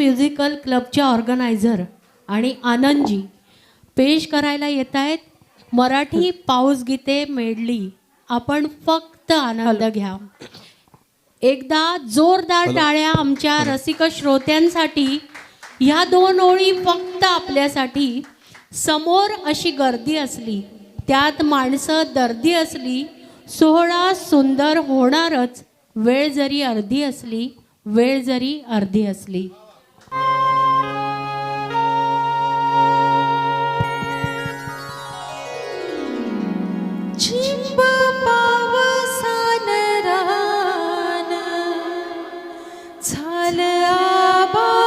Musical क्लबचे organiser आणि आनंदजी पेश करायला येत आहेत मराठी पाऊस गीते मेडली. आपण फक्त आनंद घ्या. एकदा जोरदार टाळ्या आमच्या रसिक श्रोत्यांसाठी. ह्या दोन ओळी फक्त आपल्यासाठी. समोर अशी गर्दी असली, त्यात माणसं दर्दी असली, सोहळा सुंदर होणारच. वेळ जरी अर्धी असली, वेळ जरी अर्धी असली. चिंब पावसान रान झालं आबादानी.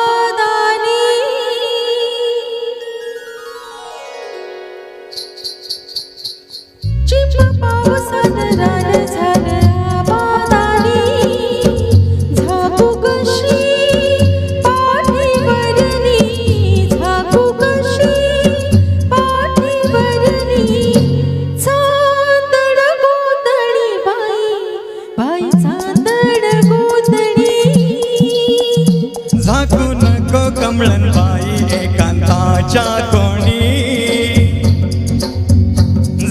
चिंब पावसान रान झालं आबादानी. झाकू कशी पाठीवरली, झाकू कशी पाठीवरली. चांदड गोंधळी बाई, बाई चांदड गोंधळी. झाकू नको कमळन बाई एकांताच्या कोणी.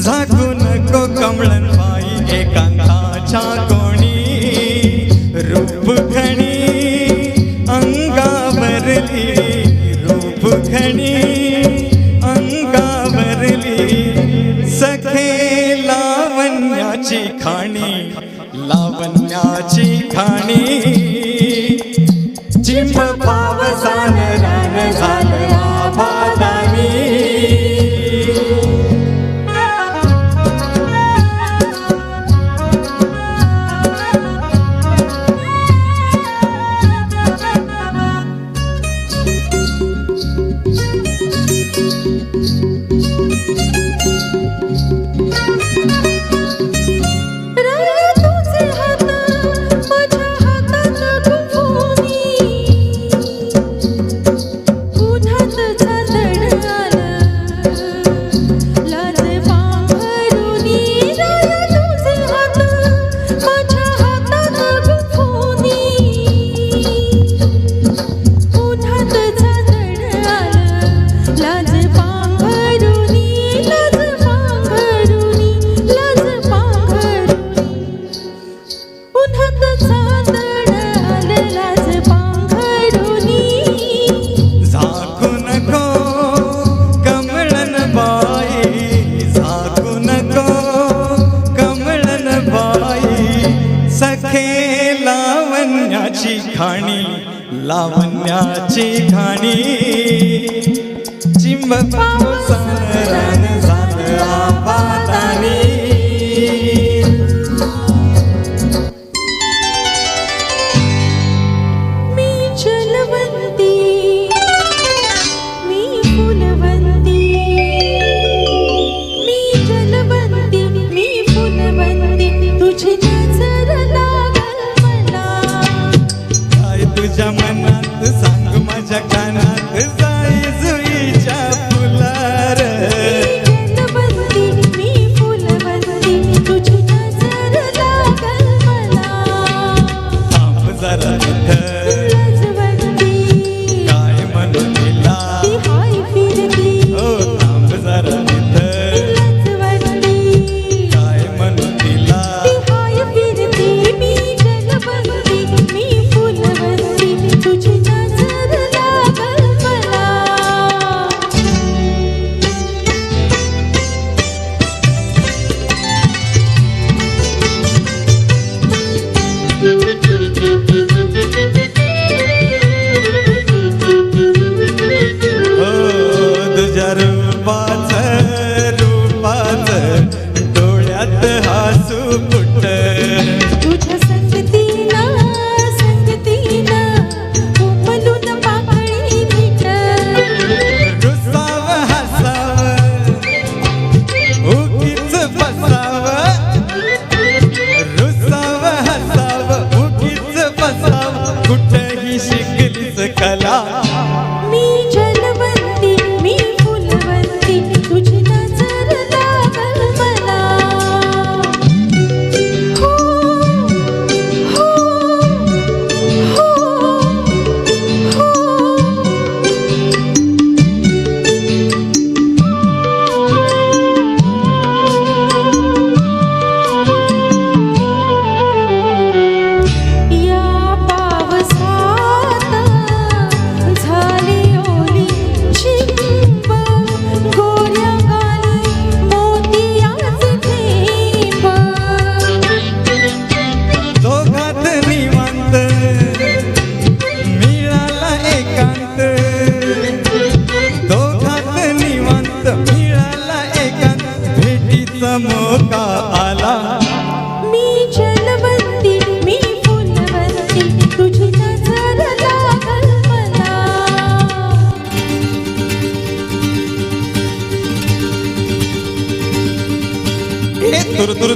झाकू नको कमळन बाई एकांताच्या कोणी. रूप घणी अंगावरली, रूप घणी अंगावरली. सखे लावण्याची खाणी, लावण्याची खाणी. चिंब पावसान रान झालं आबादानी. राया तुझे हात माझ्या हातात गुंफोनी. उन्हात चांदण आलं लाज पांघरुनी. राया तुझे हात माझ्या हातात गुंफोनी. उन्हात चांदण आलं लाज पांघरुनी, लाज पांघरुनी, लाज पांघरुनी. उन्हात चांदण आलं लाज पांघरुनी. झाकू नको कमळन बाई, झाकू नको कमळन बाई. सखे लावण्याची खाणी, लावण्याची खाणी. चिंब पावसान रान झालं आबादानी. मी जलवंती, मी फुलवंती. मी जलवंती, मी फुलवंती. तुझी नजर लागल मला. काय तुझ्या मनात सांग माझ्या कानात. जाई जुईच्या फुलार. मी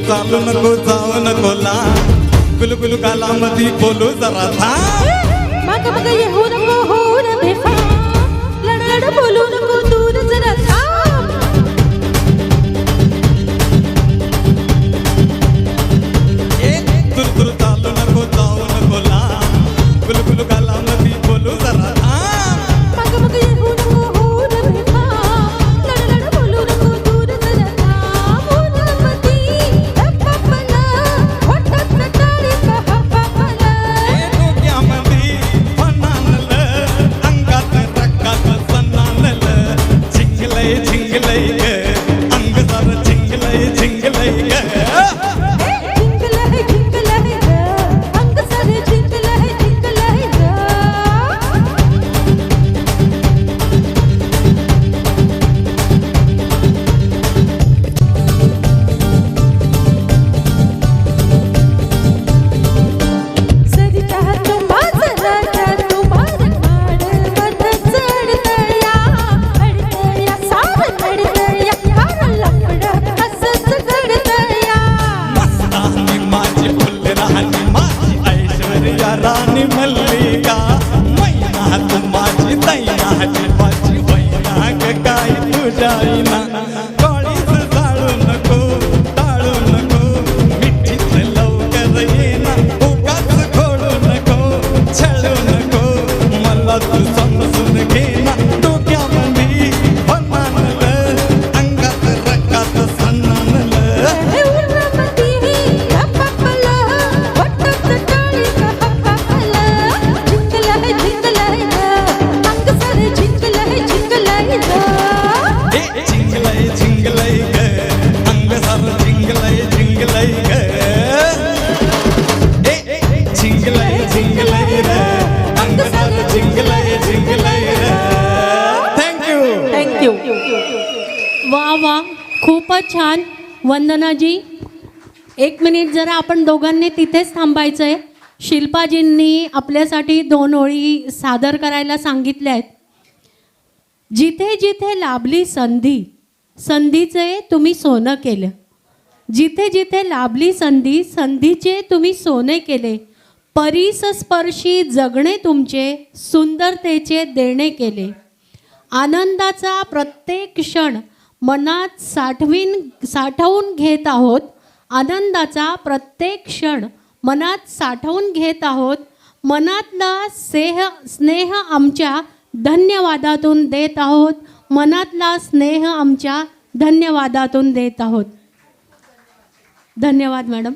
चालू नको जाऊ नको ला गुलगुल कालामध्ये बोलू जरा थांब मग मग येऊ नको होऊ न बेफाम लड लड बोलू नको दूर जरा थांब तुरतुर चालू नको जाऊ नको ला गुलगुल कालामध्ये बोलू जरा थांब मग मग येऊ नको होऊ न बेफाम लड लड बोलू नको दूर जरा थांब उन्हामध्ये हप्पापला वाटत टाळी का हप्पापला डोक्यामध्ये फनानलं अंगात रक्कात सन्नानलं झिंगलय झिंगलय ग अंग जरा झिंगलय झिंगलय ग जिंकलय जिंकलय ग अंग सारे जिंकलय जिंकलय ग सरिता तुम्हार माड चढतया अडतया सार अडतया कारण लपड असंच घडतया मस्तानी माझी फुल राणी माझी ऐश्वर्या राणी मल्लिका मैना तू माझी दैना जीवाची वैना ग काय तुझ्या आईना काळीच जाळू नको टाळू नको मिठीच लवकर येना उगाच खोडू नको छळू नको मला तू समजून घेना डोक्यामध्ये फनानलं अंगात रक्कात सन्नानलं हे उन्हामध्ये हप्पापला वाटत टाळी का हप्पापला जिंकलय जिंकलय ग अंग सारे जिंकलय जिंकलय ग झिंगलय झिंगलय ग अंग सार झिंगलय झिंगलय ग झिंगलय झिंगलय रे अंग सार झिंगलय झिंगलय रे थँक्यू थँक्यू वा वा खूपच छान वंदनाजी. 1 मिनिट जरा आपण दोघांनी तिथेच थांबायचं आहे. शिल्पाजींनी आपल्यासाठी 2 ओळी सादर करायला सांगितल्या आहेत. जिथे जिथे लाभली संधी संधीचे तुम्ही सोनं केलं. जिथे जिथे लाभली संधी संधीचे तुम्ही सोने केले. परिसस्पर्शी जगणे तुमचे सुंदरतेचे देणे केले. आनंदाचा प्रत्येक क्षण मनात साठवून घेत आहोत. आनंदाचा प्रत्येक क्षण मनात साठवून घेत आहोत. मनातला स्नेह आमच्या धन्यवादातून देत आहोत. मनातला स्नेह आमच्या धन्यवादातून देत आहोत. धन्यवाद मॅडम.